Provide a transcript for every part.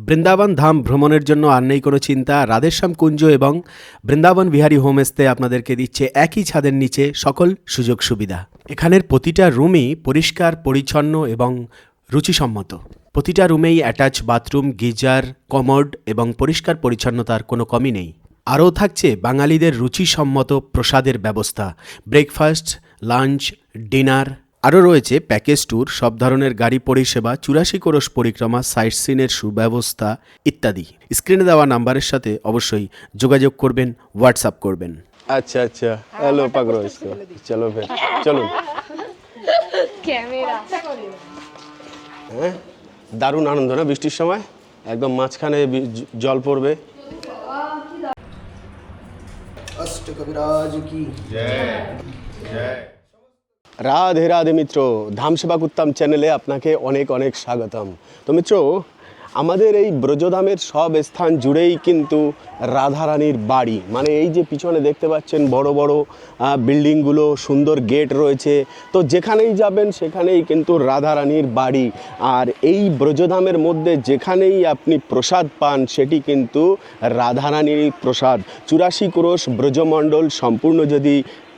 বৃন্দাবন ধাম ভ্রমণের জন্য আর নেই কোনো চিন্তা। রাধেশ্যাম কুঞ্জ এবং বৃন্দাবন বিহারী হোমস্টে আপনাদেরকে দিচ্ছে একই ছাদের নিচে সকল সুযোগ সুবিধা। এখানের প্রতিটা রুমই পরিষ্কার পরিচ্ছন্ন এবং রুচিসম্মত। প্রতিটা রুমেই অ্যাটাচ বাথরুম, গিজার, কমোড এবং পরিষ্কার পরিচ্ছন্নতার কোনো কমই নেই। আরও থাকছে বাঙালিদের রুচিসম্মত প্রসাদের ব্যবস্থা, ব্রেকফাস্ট, লাঞ্চ, ডিনার। আরও রয়েছে প্যাকেজ ট্যুর, সব ধরনের গাড়ি পরিষেবা, 84 কোরস পরিক্রমা, সাইট সিনের সুব্যবস্থা ইত্যাদি। স্ক্রিনে দেওয়া নাম্বারের সাথে অবশ্যই যোগাযোগ করবেন, হোয়াটসঅ্যাপ করবেন। अच्छा अच्छा हेलो पकड़ो इसको चलो फिर चलो ক্যামেরা হ্যাঁ দারুণ আনন্দ না বৃষ্টির সময় একদম মাঝখানে জল পড়বে अष्ट कविराज की রাধে রাধে মিত্র, ধাম সেবা কুত্তাম চ্যানেলে আপনাকে অনেক অনেক স্বাগতম। তো মিত্র, আমাদের এই ব্রজধামের সব স্থান জুড়েই কিন্তু রাধারানীর বাড়ি, মানে এই যে পিছনে দেখতে পাচ্ছেন বড় বড় বিল্ডিংগুলো, সুন্দর গেট রয়েছে, তো যেখানেই যাবেন সেখানেই কিন্তু রাধারানীর বাড়ি। আর এই ব্রজধামের মধ্যে যেখানেই আপনি প্রসাদ পান সেটি কিন্তু রাধারানীর প্রসাদ। 84 ক্রোশ ব্রজমণ্ডল সম্পূর্ণ যদি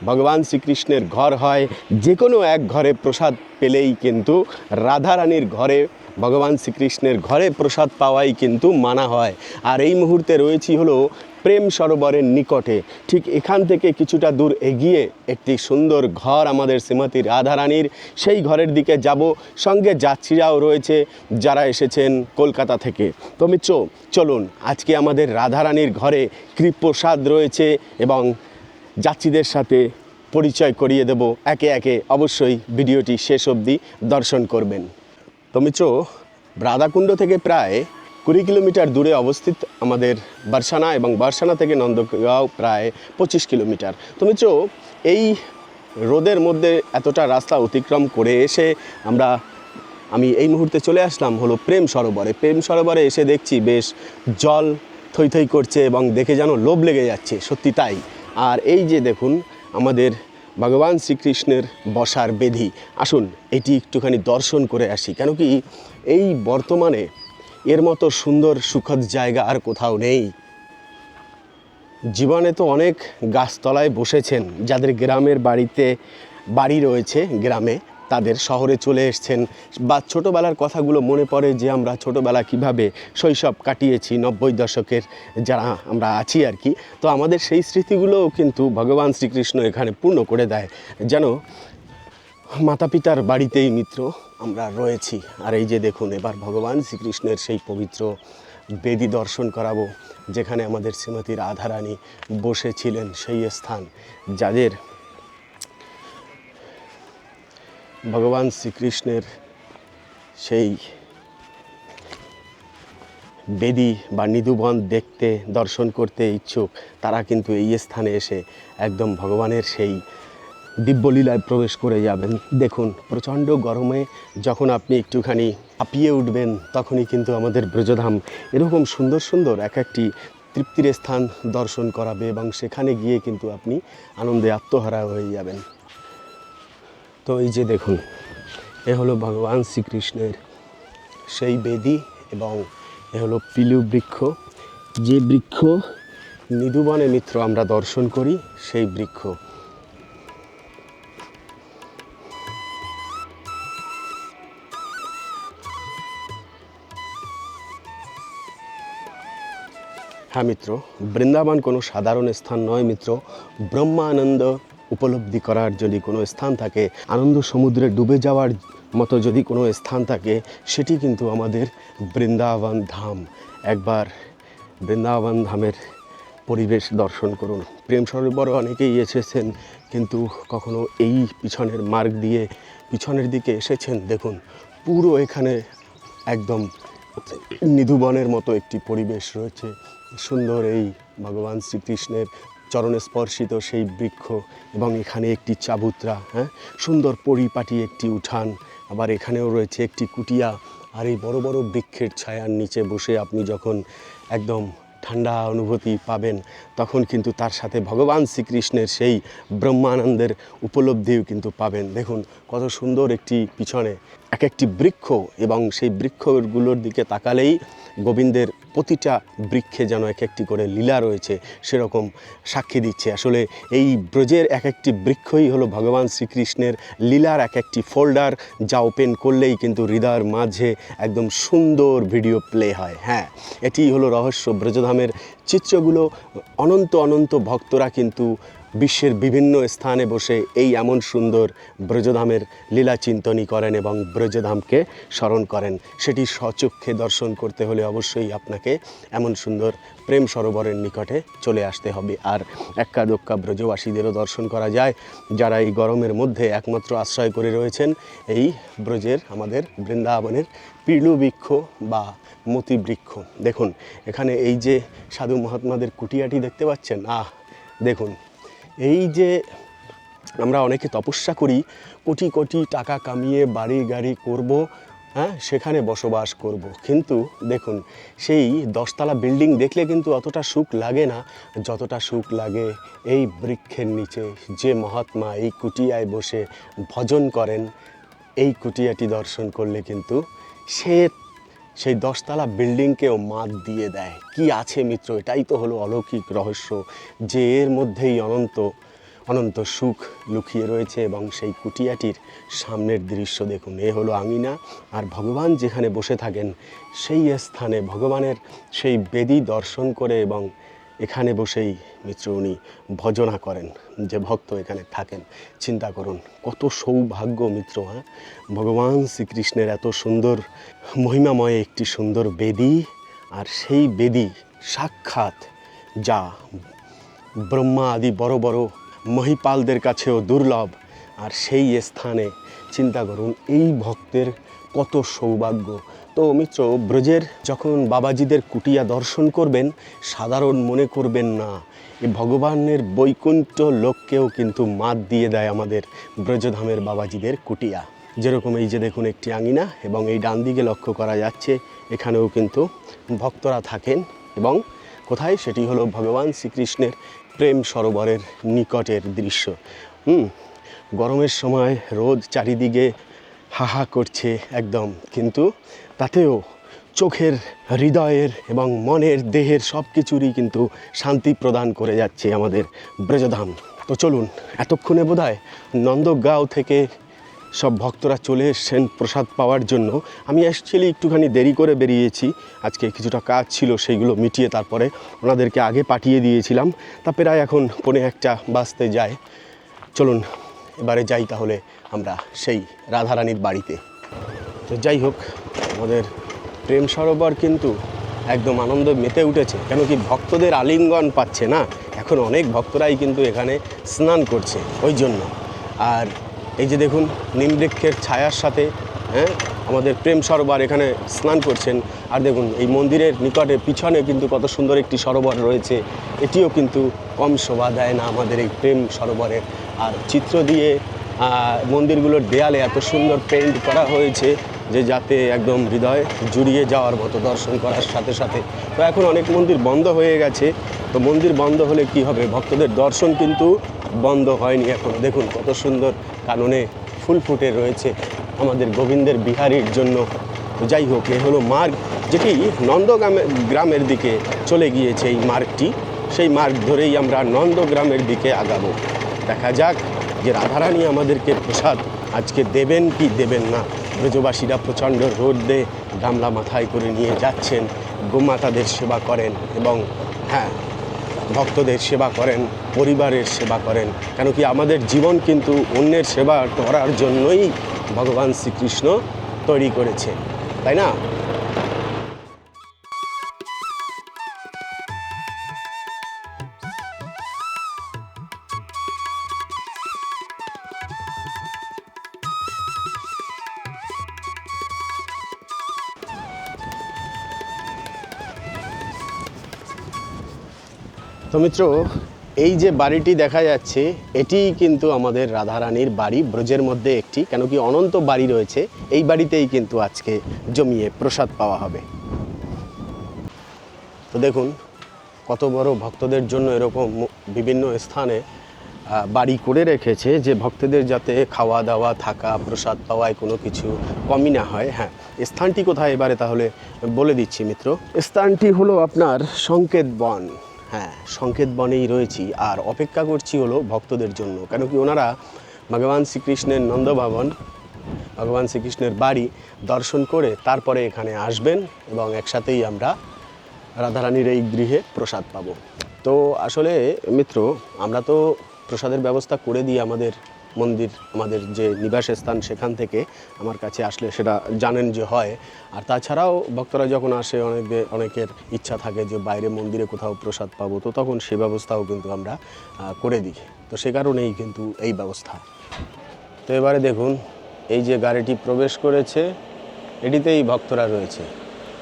ভগবান শ্রীকৃষ্ণের ঘর হয়, যে কোনো এক ঘরে প্রসাদ পেলেই কিন্তু রাধারানীর ঘরে, ভগবান শ্রীকৃষ্ণের ঘরে প্রসাদ পাওয়াই কিন্তু মানা হয়। আর এই মুহূর্তে রয়েছি হলো প্রেম সরোবরের নিকটে। ঠিক এখান থেকে কিছুটা দূর এগিয়ে একটি সুন্দর ঘর আমাদের শ্রীমতী রাধারানীর, সেই ঘরের দিকে যাব। সঙ্গে যাত্রীরাও রয়েছে যারা এসেছেন কলকাতা থেকে। তো মিত্র, চলুন আজকে আমাদের রাধারানীর ঘরে কী প্রসাদ রয়েছে এবং যাত্রীদের সাথে পরিচয় করিয়ে দেব একে একে। অবশ্যই ভিডিওটি শেষ অবধি দর্শন করবেন। তো মিত্র, রাধাকুণ্ড থেকে প্রায় 20 কিলোমিটার দূরে অবস্থিত আমাদের বারসানা, এবং বারসানা থেকে নন্দগাঁও প্রায় 25 কিলোমিটার। তো মিত্র, এই রোদের মধ্যে এতটা রাস্তা অতিক্রম করে এসে আমি এই মুহূর্তে চলে আসলাম হলো প্রেম সরোবরে। প্রেম সরোবরে এসে দেখছি বেশ জল থই থই করছে এবং দেখে যেন লোভ লেগে যাচ্ছে, সত্যি তাই। আর এই যে দেখুন আমাদের ভগবান শ্রীকৃষ্ণের বসার বেদি, আসুন এটি একটুখানি দর্শন করে আসি। কেন কি এই বর্তমানে এর মতো সুন্দর সুখদ জায়গা আর কোথাও নেই। জীবনে তো অনেক গাছতলায় বসেছেন, যাদের গ্রামের বাড়ি রয়েছে গ্রামে, তাদের শহরে চলে এসছেন, বা ছোটোবেলার কথাগুলো মনে পড়ে যে আমরা ছোটোবেলা কিভাবে শৈশব কাটিয়েছি, 90 দশকের যারা আমরা আছি আর কি। তো আমাদের সেই স্মৃতিগুলোও কিন্তু ভগবান শ্রীকৃষ্ণ এখানে পূর্ণ করে দেয়, যেন মাতা পিতার বাড়িতেই মিত্র আমরা রয়েছি। আর এই যে দেখুন, এবার ভগবান শ্রীকৃষ্ণের সেই পবিত্র বেদি দর্শন করাবো, যেখানে আমাদের শ্রীমতী রাধারানী বসেছিলেন, সেই স্থান যাদের ভগবান শ্রীকৃষ্ণের সেই বেদি বা নিধুবন দেখতে, দর্শন করতে ইচ্ছুক, তারা কিন্তু এই স্থানে এসে একদম ভগবানের সেই দিব্যলীলায় প্রবেশ করে যাবেন। দেখুন, প্রচণ্ড গরমে যখন আপনি একটুখানি হাঁপিয়ে উঠবেন, তখনই কিন্তু আমাদের ব্রজধাম এরকম সুন্দর সুন্দর এক একটি তৃপ্তির স্থান দর্শন করাবে, এবং সেখানে গিয়ে কিন্তু আপনি আনন্দে আত্মহারা হয়ে যাবেন। তো এই যে দেখুন, এ হলো ভগবান শ্রীকৃষ্ণের সেই বেদি, এবং এ হলো পিলু বৃক্ষ, যে বৃক্ষ নিধুবনে মিত্র আমরা দর্শন করি, সেই বৃক্ষ। হ্যাঁ মিত্র, বৃন্দাবন কোনো সাধারণ স্থান নয় মিত্র। ব্রহ্মানন্দ উপলব্ধি করার যদি কোনো স্থান থাকে, আনন্দ সমুদ্রে ডুবে যাওয়ার মতো যদি কোনো স্থান থাকে, সেটি কিন্তু আমাদের বৃন্দাবন ধাম। একবার বৃন্দাবন ধামের পরিবেশ দর্শন করুন। প্রেম সরোবরে অনেকেই এসেছেন, কিন্তু কখনো এই পিছনের মার্গ দিয়ে পিছনের দিকে এসেছেন। দেখুন, পুরো এখানে একদম নিধুবনের মতো একটি পরিবেশ রয়েছে। সুন্দর এই ভগবান শ্রীকৃষ্ণের চরণে স্পর্শিত সেই বৃক্ষ, এবং এখানে একটি চাবুত্রা, সুন্দর পরিপাটি একটি উঠান, আবার এখানেও রয়েছে একটি কুটিয়া। আর এই বড় বড় বৃক্ষের ছায়ার নিচে বসে আপনি যখন একদম ঠান্ডা অনুভূতি পাবেন, তখন কিন্তু তার সাথে ভগবান শ্রীকৃষ্ণের সেই ব্রহ্মানন্দের উপলব্ধিও কিন্তু পাবেন। দেখুন কত সুন্দর একটি পিছনে এক একটি বৃক্ষ এবং সেই বৃক্ষগুলোর দিকে তাকালেই গোবিন্দের প্রতিটা বৃক্ষে যেন এক একটি করে লীলা রয়েছে সেরকম সাক্ষী দিচ্ছে। আসলে এই ব্রজের এক একটি বৃক্ষই হলো ভগবান শ্রীকৃষ্ণের লীলার এক একটি ফোল্ডার, যা ওপেন করলেই কিন্তু হৃদয়ের মাঝে একদম সুন্দর ভিডিও প্লে হয়। হ্যাঁ, এটি হলো রহস্য। ব্রজধামের চিত্রগুলো অনন্ত অনন্ত ভক্তরা কিন্তু বিশ্বের বিভিন্ন স্থানে বসে এই এমন সুন্দর ব্রজধামের লীলা চিন্তনী করেন এবং ব্রজধামকে স্মরণ করেন। সেটি স্বচক্ষে দর্শন করতে হলে অবশ্যই আপনাকে এমন সুন্দর প্রেম সরোবরের নিকটে চলে আসতে হবে। আর এক্কা দোক্কা ব্রজবাসীদেরও দর্শন করা যায়, যারা এই গরমের মধ্যে একমাত্র আশ্রয় করে রয়েছেন এই ব্রজের আমাদের বৃন্দাবনের পিলু বৃক্ষ বা মতি বৃক্ষ। দেখুন এখানে এই যে সাধু মহাত্মাদের কুটিয়াটি দেখতে পাচ্ছেন, দেখুন এই যে আমরা অনেকে তপস্যা করি, কোটি কোটি টাকা কামিয়ে বাড়ি গাড়ি করব, হ্যাঁ, সেখানে বসবাস করব, কিন্তু দেখুন সেই 10তলা বিল্ডিং দেখলে কিন্তু অতটা সুখ লাগে না যতটা সুখ লাগে এই বৃক্ষের নিচে যে মহাত্মা এই কুটিয়ায় বসে ভজন করেন। এই কুটিয়াটি দর্শন করলে কিন্তু সেই 10তলা বিল্ডিংকেও মাত দিয়ে দেয়। কি আছে মিত্র, এটাই তো হলো অলৌকিক রহস্য, যে এর মধ্যেই অনন্ত অনন্ত সুখ লুকিয়ে রয়েছে। এবং সেই কুটিয়াটির সামনের দৃশ্য দেখুন, এ হলো আঙিনা, আর ভগবান যেখানে বসে থাকেন সেই স্থানে ভগবানের সেই বেদী দর্শন করে এবং এখানে বসেই মিত্র উনি ভজনা করেন, যে ভক্ত এখানে থাকেন। চিন্তা করুন কত সৌভাগ্য মিত্র। হ্যাঁ, ভগবান শ্রীকৃষ্ণের এত সুন্দর মহিমাময় একটি সুন্দর বেদী, আর সেই বেদী সাক্ষাৎ যা ব্রহ্মা আদি বড় বড় মহিপালদের কাছেও দুর্লভ, আর সেই স্থানে চিন্তা করুন এই ভক্তের কত সৌভাগ্য। তো মিত্র, ব্রজের যখন বাবাজিদের কুটিয়া দর্শন করবেন সাধারণ মনে করবেন না, এই ভগবানের বৈকুণ্ঠ লোককেও কিন্তু মাত দিয়ে দেয় আমাদের ব্রজধামের বাবাজিদের কুটিয়া। যেরকম এই যে দেখুন একটি আঙিনা, এবং এই ডান দিকে লক্ষ্য করা যাচ্ছে এখানেও কিন্তু ভক্তরা থাকেন। এবং কোথায়, সেটি হলো ভগবান শ্রীকৃষ্ণের প্রেম সরোবরের নিকটের দৃশ্য। গরমের সময় রোদ চারিদিকে হাহা করছে একদম, কিন্তু তাতেও চোখের, হৃদয়ের এবং মনের, দেহের সব কিছুরই কিন্তু শান্তি প্রদান করে যাচ্ছে আমাদের ব্রজধাম। তো চলুন, এতক্ষণে বোধহয় নন্দগাঁও থেকে সব ভক্তরা চলে এসছেন প্রসাদ পাওয়ার জন্য। আমি অ্যাকচুয়ালি একটুখানি দেরি করে বেরিয়েছি, আজকে কিছুটা কাজ ছিল, সেইগুলো মিটিয়ে তারপরে ওনাদেরকে আগে পাঠিয়ে দিয়েছিলাম। তা প্রায় এখন 1:45 বাজতে যায়। চলুন এবারে যাই তাহলে আমরা সেই রাধারানীর বাড়িতে। তো যাই হোক, আমাদের প্রেম সরোবর কিন্তু একদম আনন্দ মেতে উঠেছে, কেন কি ভক্তদের আলিঙ্গন পাচ্ছে না, এখন অনেক ভক্তরাই কিন্তু এখানে স্নান করছে ওই জন্য। আর এই যে দেখুন নিমবৃক্ষের ছায়ার সাথে, হ্যাঁ, আমাদের প্রেম সরোবর এখানে স্নান করছেন। আর দেখুন এই মন্দিরের নিকটে পিছনে কিন্তু কত সুন্দর একটি সরোবর রয়েছে, এটিও কিন্তু কম শোভা দেয় না আমাদের এই প্রেম সরোবরের। আর চিত্র দিয়ে মন্দিরগুলোর দেয়ালে এত সুন্দর পেইন্ট করা হয়েছে যে যাতে একদম হৃদয় জুড়িয়ে যাওয়ার মতো দর্শন করার সাথে সাথে। তো এখন অনেক মন্দির বন্ধ হয়ে গেছে, তো মন্দির বন্ধ হলে কি হবে, ভক্তদের দর্শন কিন্তু বন্ধ হয়নি এখন। দেখুন কত সুন্দর কাননে ফুল ফুটে রয়েছে আমাদের গোবিন্দের বিহারীর জন্য। তো যাই হোক, এ হলো মার্গ যেটি নন্দগ্রামের দিকে চলে গিয়েছে। এই মার্গটি, সেই মার্গ ধরেই আমরা নন্দগ্রামের দিকে আগাবো। দেখা যাক যে রাধারানী আমাদেরকে প্রসাদ আজকে দেবেন কি দেবেন না। ব্রজবাসীরা প্রচণ্ড রোদে গামলা মাথায় করে নিয়ে যাচ্ছেন, গোমাতাদের সেবা করেন এবং হ্যাঁ, ভক্তদের সেবা করেন, পরিবারের সেবা করেন, কেন কি আমাদের জীবন কিন্তু অন্যের সেবা করার জন্যই ভগবান শ্রীকৃষ্ণ তৈরি করেছে, তাই না? তো মিত্র, এই যে বাড়িটি দেখা যাচ্ছে এটিই কিন্তু আমাদের রাধারানীর বাড়ি, ব্রজের মধ্যে একটি, কেন কি অনন্ত বাড়ি রয়েছে, এই বাড়িতেই কিন্তু আজকে জমিয়ে প্রসাদ পাওয়া হবে। তো দেখুন কত বড় ভক্তদের জন্য এরকম বিভিন্ন স্থানে বাড়ি করে রেখেছে যে ভক্তদের যাতে খাওয়া দাওয়া থাকা প্রসাদ পাওয়ায় কোনো কিছু কমই না হয়। হ্যাঁ, স্থানটি কোথায় এবারে তাহলে বলে দিচ্ছি মিত্র। স্থানটি হলো আপনার সংকেত বন। হ্যাঁ, সংকেত বনেই রয়েছি আর অপেক্ষা করছি হলো ভক্তদের জন্য, কেন কি ওনারা ভগবান শ্রীকৃষ্ণের নন্দভবন, ভগবান শ্রীকৃষ্ণের বাড়ি দর্শন করে তারপরে এখানে আসবেন এবং একসাথেই আমরা রাধারানীর এই গৃহে প্রসাদ পাবো। তো আসলে মিত্র, আমরা তো প্রসাদের ব্যবস্থা করে দিই আমাদের মন্দির, আমাদের যে নিবাস স্থান সেখান থেকে আমার কাছে আসলে সেটা জানেন যে হয়। আর তাছাড়াও ভক্তরা যখন আসে অনেকের ইচ্ছা থাকে যে বাইরে মন্দিরে কোথাও প্রসাদ পাবো, তো তখন সে ব্যবস্থাও কিন্তু আমরা করে দিই। তো সে কারণেই কিন্তু এই ব্যবস্থা। তো এবারে দেখুন, এই যে গাড়িটি প্রবেশ করেছে এটিতেই ভক্তরা রয়েছে,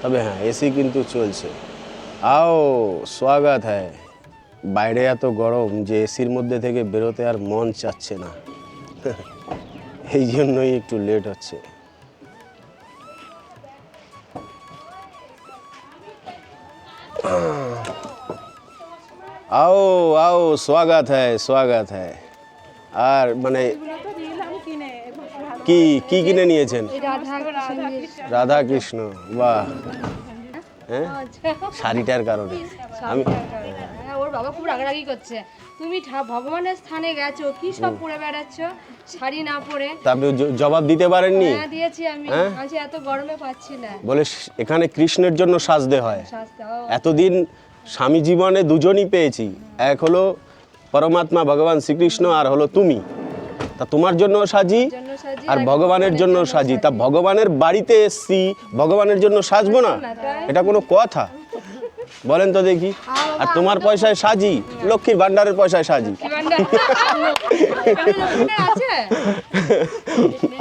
তবে হ্যাঁ এসি কিন্তু চলছে। আও স্বাগত হ্যায়। বাইরে এত গরম যে এসির মধ্যে থেকে বেরোতে আর মন চাচ্ছে না, এই জন্যই একটু লেট হচ্ছে। আও আও স্বাগত হ্যায়, স্বাগত হ্যায়। আর মানে কি কি কিনে নিয়েছেন? রাধা কৃষ্ণ, বাহ। হ্যাঁ, শাড়িটার কারণে আমি ওর বাবা খুব রাগারাগি করছে, তুমি ভগবানের স্থানে গেছো কি সব পরে বেড়াচ্ছ শাড়ি না পরে। আপনি জবাব দিতে পারেননি? হ্যাঁ দিয়েছি আমি, আজ এত গরমে পাচ্ছি না। বলে এখানে কৃষ্ণের জন্য সাজতে হয়। শাস্তাও এতদিন স্বামী জীবনে দুজনই পেয়েছি, এক হলো পরমাত্মা ভগবান শ্রীকৃষ্ণ আর হলো তুমি। তা তোমার জন্য সাজি জন্য সাজি আর ভগবানের জন্য সাজি। তা ভগবানের বাড়িতে এসছি, ভগবানের জন্য সাজবো না? এটা কোনো কথা? বলেন তো দেখি। আর তোমার পয়সায় সাজি, লক্ষ্মীর ভান্ডারের পয়সায় সাজি। আছে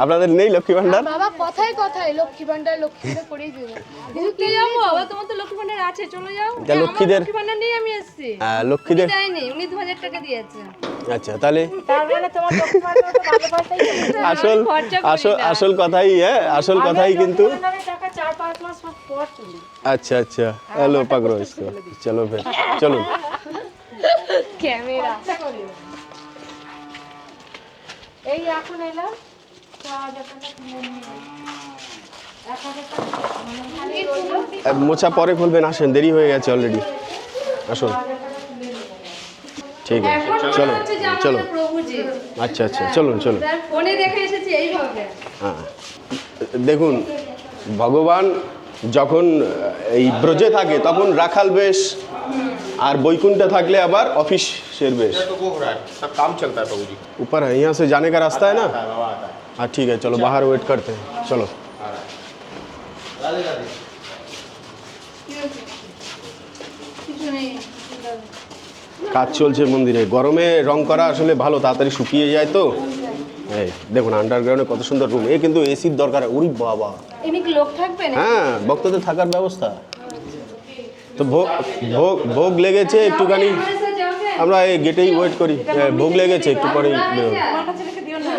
আপনাদের নেই লক্ষ্মী ভান্ডার? বাবা কথায় কথায় লক্ষ্মী ভান্ডার লক্ষ্মী ভান্ডার করেই দেবো। ঘুরতে যাবো বাবা, তোমার তো লক্ষ্মী ভান্ডার আছে, চলে যাও। তা লক্ষ্মীদের লক্ষ্মী ভান্ডার নিয়ে আমি এসেছি। লক্ষ্মীদের দেয়নি, উনি 2000 টাকা দিয়েছে। আচ্ছা, তাহলে তার মানে তোমার লক্ষ্মী ভান্ডার তো ভালো পয়সাই আসল খরচা করি আসল না। আসল কথাই, হ্যাঁ আসল কথাই কিন্তু। টাকা 4-5 মাস পর তুলি। अच्छा अच्छा, हेलो पकड़ो इसको, चलो फिर चलो। ক্যামেরা এই এখন এলাম 6000 টাকা কিনে নিয়ে 1000 টাকা মোছা পরে খুলবেন, আসেন, দেরি হয়ে গেছে অলরেডি, আসুন। ঠিক আছে, চলো হচ্ছে যে আমার চলো। প্রভুজি, আচ্ছা আচ্ছা, চলুন চলুন। তার ফোনে দেখে এসেছি এইভাবে। হ্যাঁ, দেখুন, ভগবান যখন এই ব্রজে থাকে তখন রাখাল বেশ, আর বৈকুণ্ঠে থাকলে আবার অফিসের বেশ। तो वो हो रहा है, सब काम चलता है प्रभु जी। ऊपर है, यहाँ से जाने का रास्ता है ना? बाबा आता है। हाँ ठीक है, चलो बाहर वेट करते हैं, चलो। राधे राधे। কিছু নেই। কাজ চলছে মন্দিরে, গরমে রং করা আসলে ভালো, তাড়াতাড়ি শুকিয়ে যায় তো। এই দেখুন আন্ডারগ্রাউন্ডে কত সুন্দর রুম, এ কিন্তু এসির দরকার। উরি বাবা, এমনি কি লোক থাকবে না? হ্যাঁ ভক্তদের থাকার ব্যবস্থা। তো ভোগ ভোগ ভোগ লেগেছে একটুখানি, আমার সাথে যাবে? আমরা এই গেটেই ওয়েট করি। ভোগ লেগেছে, একটু পরেই বেরোবো। আমার কাছে রেখে দিও না।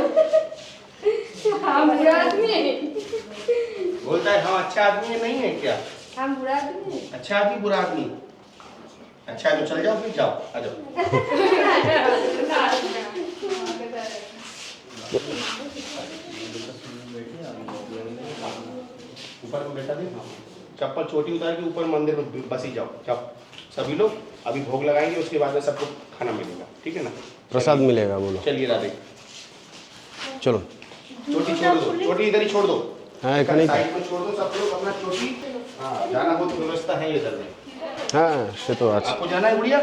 हम बुरा आदमी है, बोलता है हम अच्छा आदमी है, नहीं है क्या? हम बुरा आदमी है। अच्छा आदमी बुरा आदमी? अच्छा है तो चल जाओ, फिर जाओ, आ जाओ। ऊपर को बैठा दे, चप्पल छोटी उतार के ऊपर मंदिर में बस ही जाओ। जाओ सभी लोग, अभी भोग लगाएंगे, उसके बाद में सबको खाना मिलेगा, ठीक है ना? प्रसाद मिलेगा, बोलो। चलिए राधे। चलो। चोटी छोड़ दो, चोटी इधर ही छोड़ दो। हाँ এখানেই তো। साइड में छोड़ दो सब लोग अपना चोटी। हाँ, जाना बहुत व्यवस्था है इधर में। হ্যাঁ সে তো আছে। आपको जाना है गुड़िया?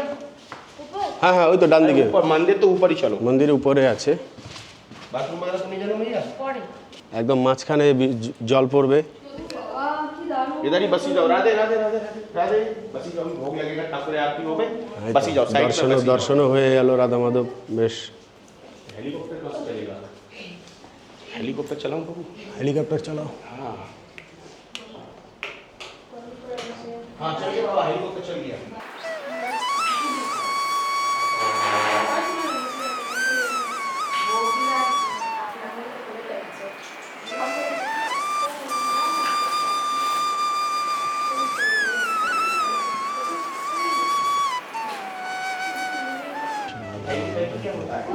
হ্যাঁ হ্যাঁ, ওই তো ডান দিকে ऊपर मंदिर तो ऊपर ही चलो। মন্দিরের উপরে আছে, बाथरूम वगैरह तो नहीं जाना भैया? একদম মাঝখানে জল পড়বে। इधर ही बसी जाओ। राधे राधे राधे राधे राधे। बसी जाओ, भोग लगेगा, ठाकुर आरती हो गई, बसी जाओ साइड में बसी जाओ। দর্শনও হয়ে গেল রাধা মাধব, বেশ। हेलीकॉप्टर कब चलेगा? हेलीकॉप्टर चलाऊं बाबू? হেলিকপ্টার চালাও। हाँ हाँ, चलिए बाबा, हेलीकॉप्टर चल गया। होता है।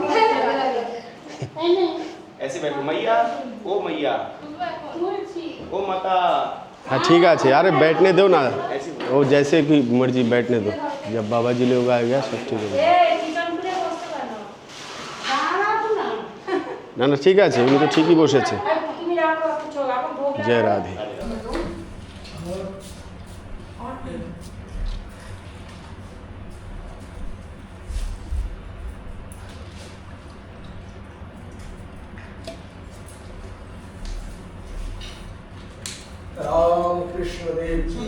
ऐसे बैठो मैया, ओ मैया, ओ माता। हाँ ठीक है, अरे बैठने दो ना, वो जैसे कि मर्जी बैठने दो, जब बाबा जी लोग आ गया सब ठीक हो गया। না না ঠিক আছে, উনি তো ঠিকই বসেছে। তুমি রাখো এখন ভোগ জয় রাধে। राम कृष्ण देव की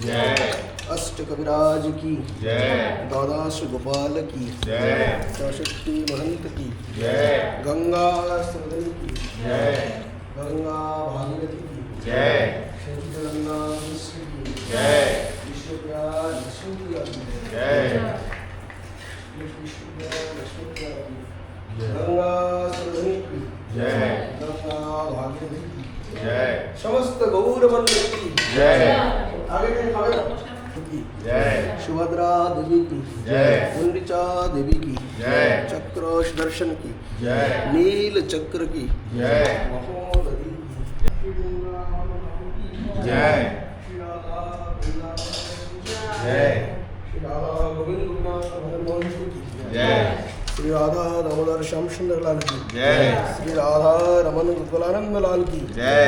जय। अष्ट कविराज की जय। द्वादश गोपाल की जय। चौषट्टी महंत की जय। गंगा सदन की जय। गंगा भागीरथी की जय। गंगा विष्णु की जय। विष्णु प्यार विष्णु की जय। विष्णु प्यार विष्णु की गंगा सदन की जय। गंगा भागीरथी की जय। समस्त गौर मंडल की जय। आगे की जय। सुभद्रा देवी की जय। गुंडिचा देवी की जय। चक्र दर्शन की जय। नील चक्र की जय। महोदधि की जय। जय। श्री राधा गोविंद की जय। श्री राधा दामोदर श्याम सुंदर लाल की जय। श्री राधा रमन गोपालानंद लाल की जय।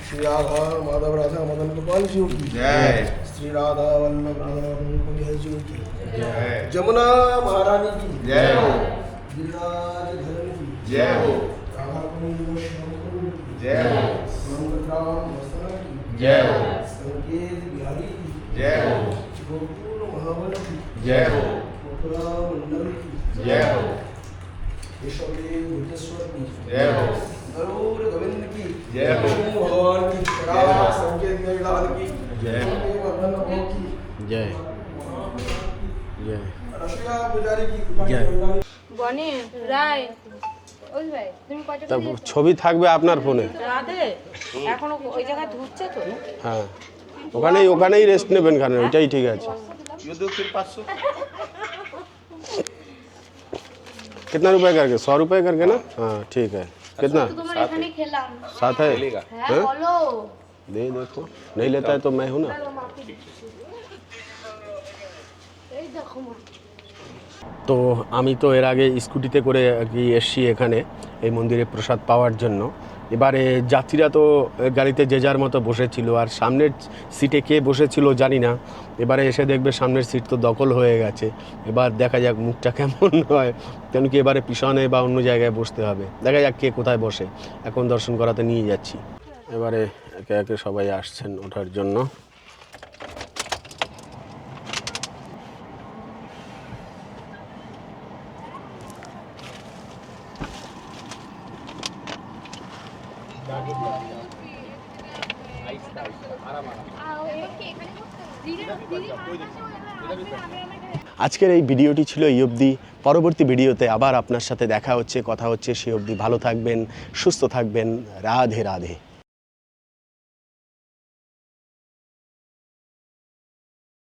श्री राधा माधव राधा मदन गोपाल जी की जय। श्री राधा वल्लभ राधा जी की जय। जमुना महारानी की जय हो। गिरिराज धरन की जय हो। राधा कुंड श्याम कुंड की जय हो। मंगलराम वसना की जय हो। संकेत बिहारी की जय हो। गोकुल महावन की जय हो। मथुरा मंडल की जय हो। ऋषभदेव बुद्धेश्वर की जय हो। गरुड़ गोविंद की जय हो। विष्णु भगवान की राधा संकेत लाल की जय हो। मदन भोग की जय जय रसिया पुजारी की जय। বনে রায় ওই ভাই তুমি কত তা ছবি থাকবে আপনার ফোনে? রাধে এখনো ওই জায়গায় ধুচ্ছে তো হ্যাঁ, ওখানেই রেস্ট নেবেন, খানে ওইটাই ঠিক আছে। ये दो फिर 500। कितना रुपए करके? 100 रुपए करके ना? हाँ ठीक है। कितना তোমার এখানে খেলাম साथ है? হ্যাঁ বলো दे देखो, नहीं लेता है तो मैं हूँ ना। এই দেখো মা তো আমি তো এর আগে স্কুটিতে করে আর কি এসছি এখানে এই মন্দিরে প্রসাদ পাওয়ার জন্য। এবারে যাত্রীরা তো গাড়িতে যে যার মতো বসেছিল, আর সামনের সিটে কে বসেছিল জানি না। এবারে এসে দেখবে সামনের সিট তো দখল হয়ে গেছে। এবার দেখা যাক মুখটা কেমন হয়, কেন কি এবারে পিছনে বা অন্য জায়গায় বসতে হবে। দেখা যাক কে কোথায় বসে। এখন দর্শন করাতে নিয়ে যাচ্ছি। এবারে একে একে সবাই আসছেন ওঠার জন্য। আজকের এই ভিডিওটি ছিল এই অবধি। পরবর্তী ভিডিওতে আবার আপনার সাথে দেখা হচ্ছে, কথা হচ্ছে। সে অবধি ভালো থাকবেন, সুস্থ থাকবেন। রাধে রাধে।